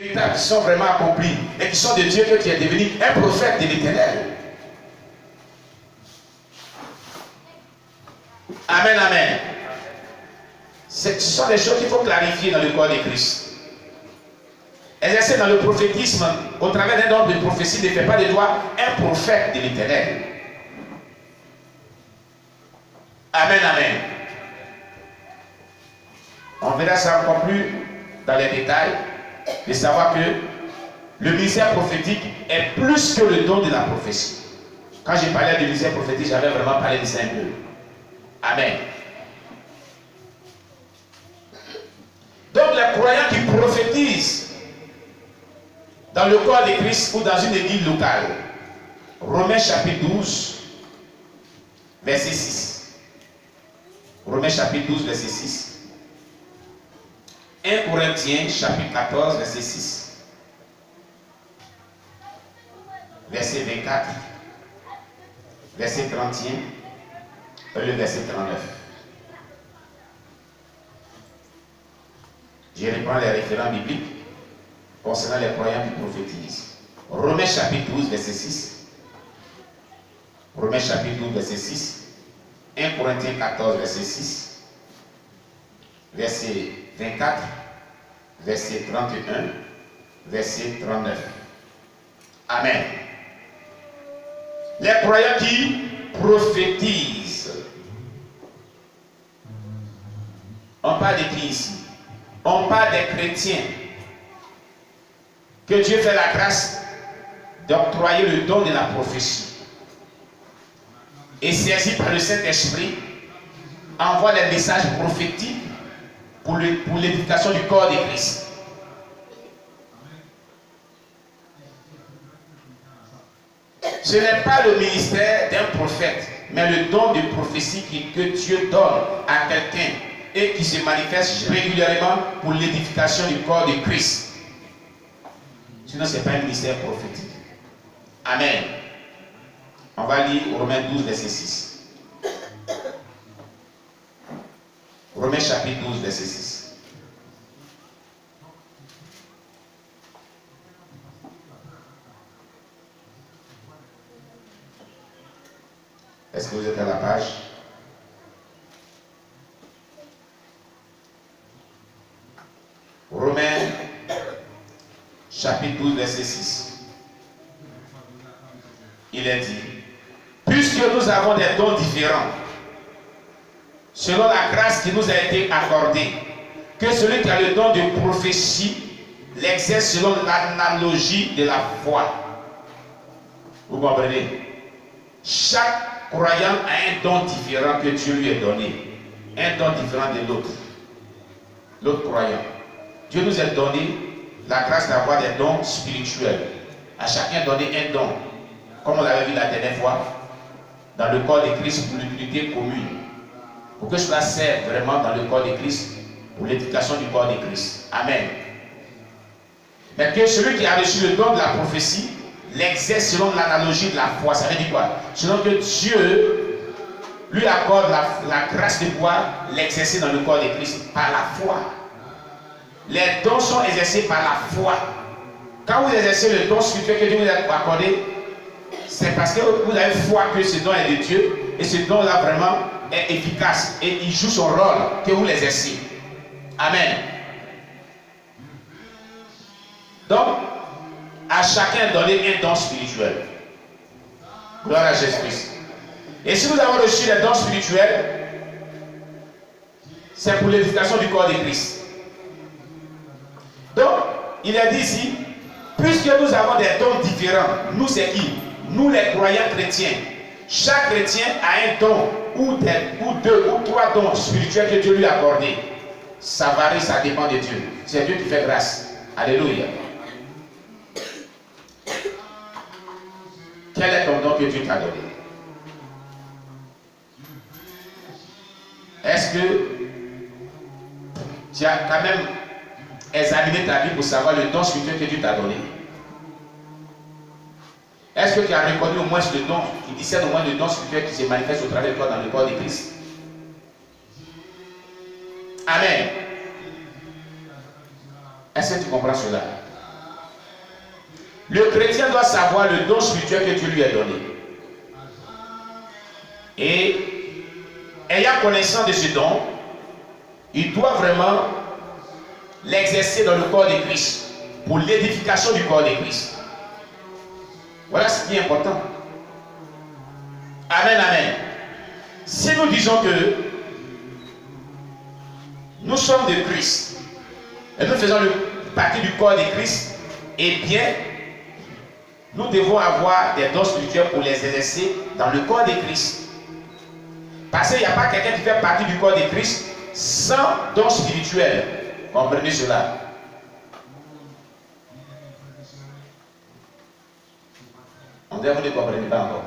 qui sont vraiment accomplis et qui sont de Dieu, que tu es devenu un prophète de l'Éternel. Amen, amen. Ce sont des choses qu'il faut clarifier dans le corps de Christ. Exercer dans le prophétisme, au travers d'un ordre de prophétie, ne fait pas de toi un prophète de l'Éternel. Amen, amen. On verra ça encore plus dans les détails, de savoir que le ministère prophétique est plus que le don de la prophétie. Quand j'ai parlé de ministère prophétique, j'avais vraiment parlé de ça un peu. Amen. Donc les croyants qui prophétisent dans le corps de Christ ou dans une église locale, Romains chapitre 12, verset 6. Romains chapitre 12, verset 6. 1 Corinthiens chapitre 14, verset 6. Verset 24. Verset 31. Et le verset 39. Je reprends les référents bibliques concernant les croyants qui prophétisent. Romains chapitre 12, verset 6. Romains chapitre 12, verset 6. 1 Corinthiens 14, verset 6. Verset 24. Verset 31. Verset 39. Amen. Les croyants qui prophétisent. On parle de qui ici? On parle des chrétiens. Que Dieu fait la grâce d'octroyer le don de la prophétie. Et saisi par le Saint-Esprit, envoie les messages prophétiques pour l'édification du corps de Christ. Ce n'est pas le ministère d'un prophète, mais le don de prophétie que Dieu donne à quelqu'un et qui se manifeste régulièrement pour l'édification du corps de Christ. Sinon, ce n'est pas un ministère prophétique. Amen. On va lire Romains 12, verset 6. Romains chapitre 12, verset 6. Est-ce que vous êtes à la page? Romains chapitre 12, verset 6. Il est dit, puisque nous avons des dons différents, selon la grâce qui nous a été accordée, que celui qui a le don de prophétie l'exerce selon l'analogie de la foi. Vous comprenez? Chaque croyant a un don différent que Dieu lui a donné. Un don différent de l'autre. L'autre croyant. Dieu nous a donné la grâce d'avoir des dons spirituels. À chacun donné un don. Comme on l'avait vu la dernière fois, dans le corps de Christ pour l'utilité commune. Pour que cela serve vraiment dans le corps de Christ, pour l'éducation du corps de Christ. Amen. Mais que celui qui a reçu le don de la prophétie l'exerce selon l'analogie de la foi. Ça veut dire quoi? Selon que Dieu lui accorde la grâce de pouvoir l'exercer dans le corps de Christ par la foi. Les dons sont exercés par la foi. Quand vous exercez le don spirituel que Dieu vous a accordé, c'est parce que vous avez foi que ce don est de Dieu et ce don-là vraiment est efficace et il joue son rôle que vous l'exercez. Amen. Donc, à chacun donner un don spirituel. Gloire à Jésus-Christ. Et si nous avons reçu les dons spirituels, c'est pour l'édification du corps de Christ. Donc, il est dit ici, puisque nous avons des dons différents, nous c'est qui? Nous les croyants chrétiens. Chaque chrétien a un don, ou deux, ou trois dons spirituels que Dieu lui a accordés. Ça varie, ça dépend de Dieu. C'est Dieu qui fait grâce. Alléluia. Quel est ton don que Dieu t'a donné? Est-ce que tu as quand même examiné ta vie pour savoir le don spirituel que Dieu t'a donné? Est-ce que tu as reconnu au moins le don, qui discerne au moins le don spirituel qui se manifeste au travers de toi dans le corps de Christ? Amen. Est-ce que tu comprends cela? Le chrétien doit savoir le don spirituel que Dieu lui a donné. Et ayant connaissance de ce don, il doit vraiment l'exercer dans le corps de Christ, pour l'édification du corps de Christ. Voilà ce qui est important. Amen, amen. Si nous disons que nous sommes de Christ, et nous faisons partie du corps de Christ, eh bien, nous devons avoir des dons spirituels pour les exercer dans le corps de Christ. Parce qu'il n'y a pas quelqu'un qui fait partie du corps de Christ sans dons spirituels. Comprenez cela. On dirait que vous ne comprenez pas encore.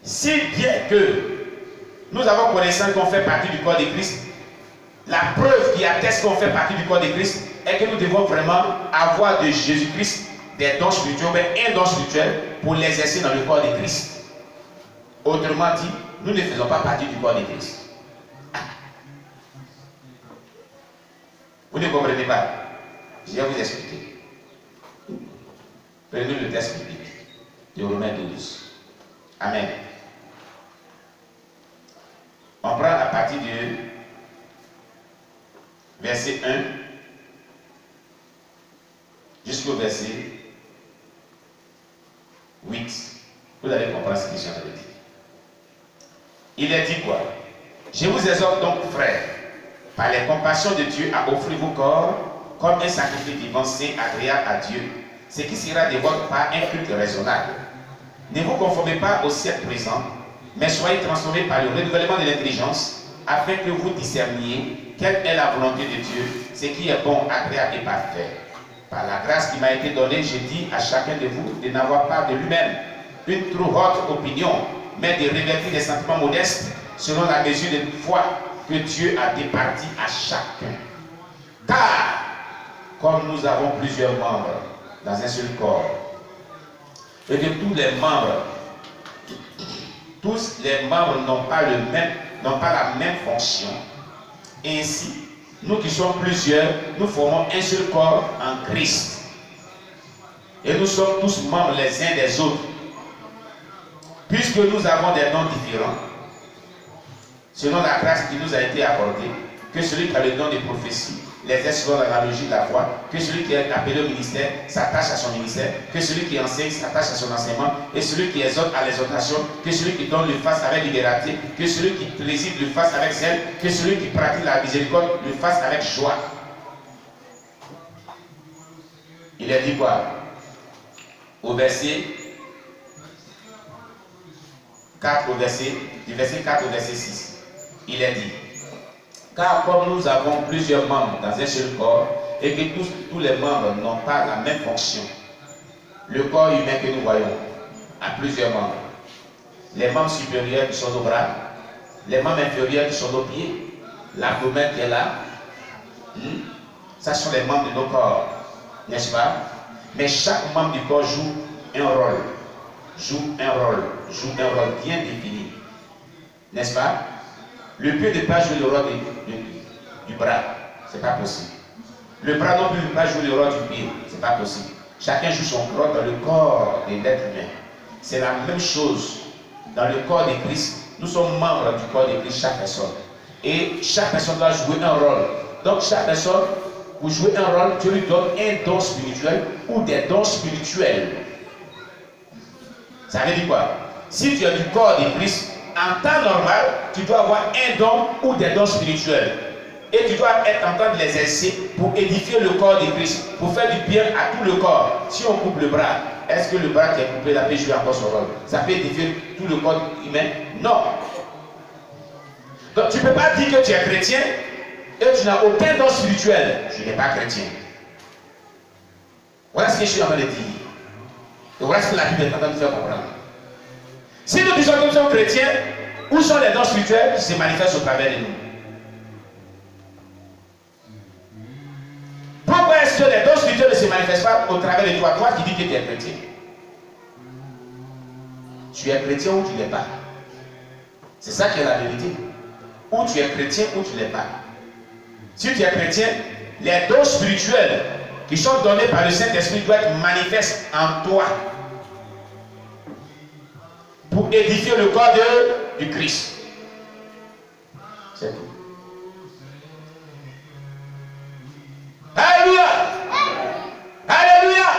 Si bien que nous avons connaissance qu'on fait partie du corps de Christ, la preuve qui atteste qu'on fait partie du corps de Christ est que nous devons vraiment avoir de Jésus-Christ des dons spirituels, mais un don spirituel pour l'exercer dans le corps de Christ. Autrement dit, nous ne faisons pas partie du corps de Christ. Vous ne comprenez pas? Je vais vous expliquer. Prenez le texte biblique de Romains 12. Amen. On prend à partir du verset 1 jusqu'au verset 8. Vous allez comprendre ce que je viens de dire. Il est dit quoi? Je vous exhorte donc, frères, par les compassions de Dieu, à offrir vos corps comme un sacrifice vivant, saint, agréable à Dieu, ce qui sera de votre part un culte raisonnable. Ne vous conformez pas au siècle présent, mais soyez transformés par le renouvellement de l'intelligence, afin que vous discerniez quelle est la volonté de Dieu, ce qui est bon, agréable et parfait. Par la grâce qui m'a été donnée, je dis à chacun de vous de n'avoir pas de lui-même une trop haute opinion, mais de revêtir des sentiments modestes selon la mesure de foi que Dieu a départie à chacun. Car, comme nous avons plusieurs membres dans un seul corps, et que tous les membres n'ont pas la même fonction, ainsi, nous qui sommes plusieurs, nous formons un seul corps en Christ. Et nous sommes tous membres les uns des autres. Puisque nous avons des dons différents, selon la grâce qui nous a été accordée, que celui qui a le don de prophétie l'exerce selon l'analogie de la foi, que celui qui est appelé au ministère s'attache à son ministère, que celui qui enseigne s'attache à son enseignement, et celui qui exhorte à l'exhortation, que celui qui donne le fasse avec liberté, que celui qui préside le fasse avec zèle, que celui qui pratique la miséricorde le fasse avec joie. Il est dit quoi? Au verset 4 du verset 4 au verset 6, il est dit: car comme nous avons plusieurs membres dans un seul corps, et que tous les membres n'ont pas la même fonction, le corps humain que nous voyons a plusieurs membres. Les membres supérieurs qui sont nos bras, les membres inférieurs qui sont nos pieds, l'abdomen qui est là, ça sont les membres de nos corps, n'est-ce pas? Mais chaque membre du corps joue un rôle bien défini, n'est-ce pas? Le pied ne peut pas jouer le rôle du bras, c'est pas possible. Le bras non plus ne peut pas jouer le rôle du pied, c'est pas possible. Chacun joue son rôle dans le corps de l'être humain. C'est la même chose dans le corps de Christ. Nous sommes membres du corps de Christ, chaque personne. Et chaque personne doit jouer un rôle. Donc chaque personne, pour jouer un rôle, Dieu lui donne un don spirituel ou des dons spirituels. Ça veut dire quoi? Si tu es du corps de Christ, en temps normal, tu dois avoir un don ou des dons spirituels. Et tu dois être en train de les exercer pour édifier le corps de Christ, pour faire du bien à tout le corps. Si on coupe le bras, est-ce que le bras qui est coupé, ça peut jouer encore son rôle? Ça peut édifier tout le corps humain? Non. Donc tu ne peux pas dire que tu es chrétien et tu n'as aucun don spirituel. Je n'ai pas chrétien. Voilà ce que je suis en train de dire. Et voilà ce que la Bible est en train de faire comprendre. Si nous disons que nous sommes chrétiens, où sont les dons spirituels qui se manifestent au travers de nous? Pourquoi est-ce que les dons spirituels ne se manifestent pas au travers de toi? Toi qui dis que tu es chrétien. Tu es chrétien ou tu ne l'es pas. C'est ça qui est la vérité. Ou tu es chrétien ou tu ne l'es pas. Si tu es chrétien, les dons spirituels qui sont donnés par le Saint-Esprit doivent être manifestes en toi pour édifier le corps du Christ. C'est tout. Alléluia! Alléluia!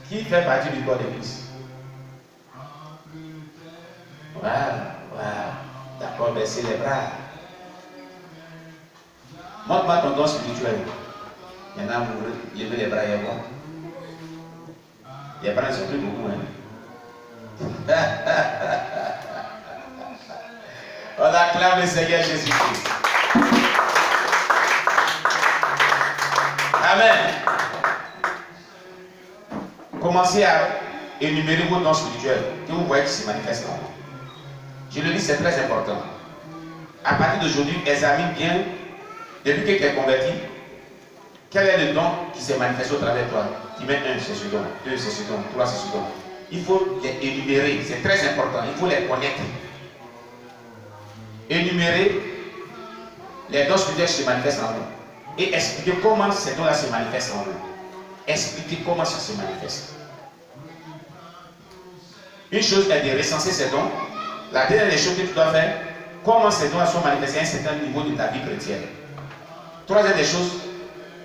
Qui fait partie du corps de Christ? Voilà. D'accord, baissez les bras. Montre-moi ton don spirituel. Il y en a, vous levez les bras et voir. Les bras ne sont plus beaucoup. Hein? On acclame le Seigneur Jésus-Christ. Amen. Commencez à énumérer vos dons spirituels que vous voyez qui se manifestent en vous. Je le dis, c'est très important. À partir d'aujourd'hui, examine bien, depuis que tu es converti, quel est le don qui s'est manifesté au travers de toi. Tu mets 1, c'est ce don, 2, c'est ce don, 3, c'est ce don. Il faut les énumérer, c'est très important, il faut les connaître. Énumérer les dons spirituels qui se manifestent en nous. Et expliquer comment ces dons-là se manifestent en nous. Expliquer comment ça se manifeste. Une chose est de recenser ces dons. La dernière des choses que tu dois faire, comment ces dons sont manifestés à un certain niveau de ta vie chrétienne. Troisième des choses,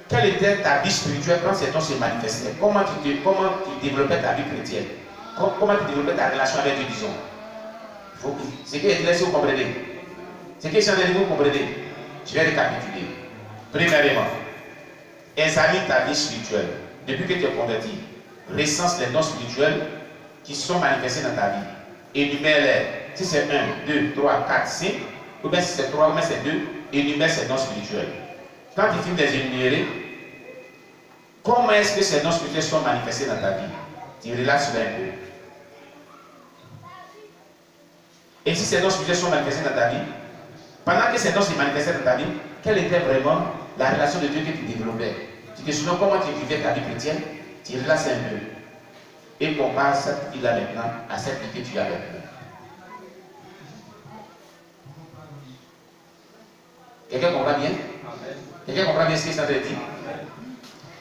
quelle était ta vie spirituelle quand ces dons se manifestaient? Comment tu développais ta vie chrétienne? Comment tu développais ta relation avec Dieu, disons? C'est que laissez vous comprenez. C'est que si vous comprenez, je vais récapituler. Premièrement, examine ta vie spirituelle. Depuis que tu es converti, recense les dons spirituels qui sont manifestés dans ta vie. Énumère-les. Si c'est 1, 2, 3, 4, 5, ou bien si c'est 3, ou bien c'est 2, énumère ces dons spirituels. Quand tu finis de les énumérer, comment est-ce que ces dons spirituels sont manifestés dans ta vie? Tu relaxes un peu. Et si ces dons spirituels sont manifestés dans ta vie, pendant que ces dons se manifestaient dans ta vie, quelle était vraiment la relation de Dieu que tu développais? Tu te souviens comment tu vivais ta vie chrétienne? Tu relaxes un peu. Et compare cette vie-là maintenant à cette vie que tu as maintenant. Quelqu'un comprend bien? Quelqu'un comprend bien ce que ça veut dire?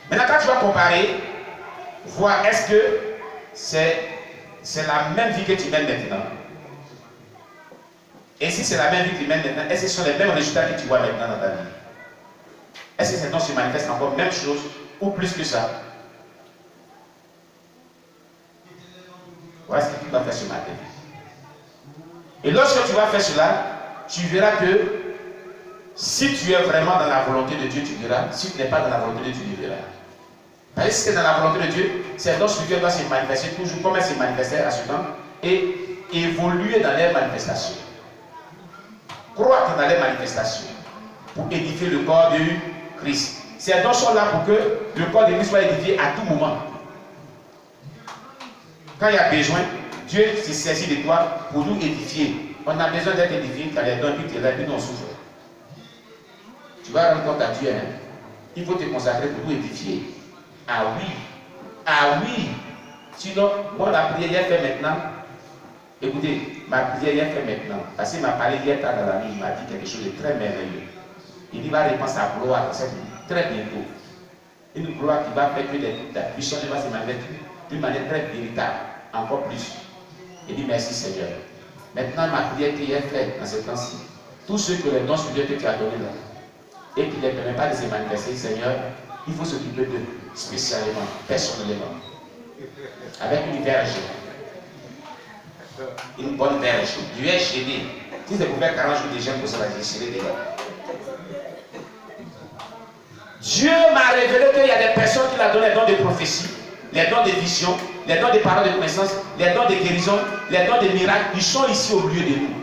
Maintenant, quand tu vas comparer, voir est-ce que c'est la même vie que tu mènes maintenant? Et si c'est la même vie que tu mènes maintenant, est-ce que ce sont les mêmes résultats que tu vois maintenant dans ta vie? Est-ce que ces dons se manifestent encore même chose ou plus que ça? Voilà ce que tu vas faire ce matin. Et lorsque tu vas faire cela, tu verras que si tu es vraiment dans la volonté de Dieu, tu verras. Si tu n'es pas dans la volonté de Dieu, tu verras. Parce que si tu es dans la volonté de Dieu, ces dons spirituels doivent se manifester toujours comme elles se manifestaient à ce temps et évoluer dans les manifestations. Croître dans les manifestations pour édifier le corps du Christ. Ces dons sont là pour que le corps de Christ soit édifié à tout moment. Quand il y a besoin, Dieu se saisit de toi pour nous édifier. On a besoin d'être édifié car les dons qui te lèvent, puis nous on souffre. Tu vas rendre compte à Dieu. Hein? Il faut te consacrer pour nous édifier. Ah oui. Ah oui. Sinon, moi la prière est faite maintenant. Écoutez, ma prière est faite maintenant. Parce qu'il m'a parlé hier tard dans la nuit, il m'a dit quelque chose de très merveilleux. Il va répondre sa gloire dans cette nuit, très bientôt. Une gloire qui va faire que la puissance va se manifester d'une manière très véritable, encore plus. Il dit merci Seigneur. Maintenant, ma prière qui est faite dans ce temps-ci, tous ceux que les dons spirituels que tu as donnés là, et qui ne les permet pas de se manifester, Seigneur, il faut s'occuper d'eux spécialement, personnellement, avec une verge. Une bonne verge. Dieu est gêné. Si c'est pour faire 40 jours de jeûne pour ça, j'ai gêné déjà. Dieu m'a révélé qu'il y a des personnes qui l'ont donné les dons de prophétie, les dons de vision, les dons de paroles de connaissance, les dons de guérison, les dons de miracles. Ils sont ici au milieu de nous.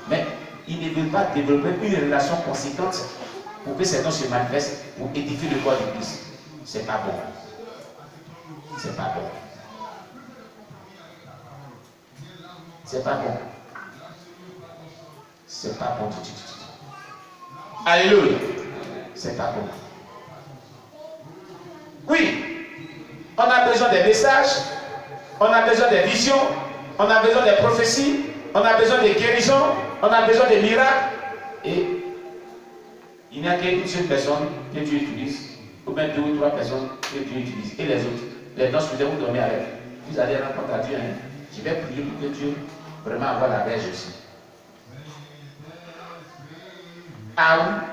Mais ils ne veulent pas développer une relation conséquente pour que ces dons se manifestent pour édifier le corps de Christ. C'est pas bon. C'est pas bon. C'est pas bon. C'est pas bon du tout. Alléluia. C'est pas bon. Oui, on a besoin des messages, on a besoin des visions, on a besoin des prophéties, on a besoin des guérisons, on a besoin des miracles. Et il n'y a qu'une seule personne que Dieu utilise, ou bien 2 ou 3 personnes que Dieu utilise. Et les autres, les noces, vous dormez avec. Vous allez rendre compte à Dieu. Hein? Je vais prier pour que Dieu vraiment avoir la verge aussi. Ah oui.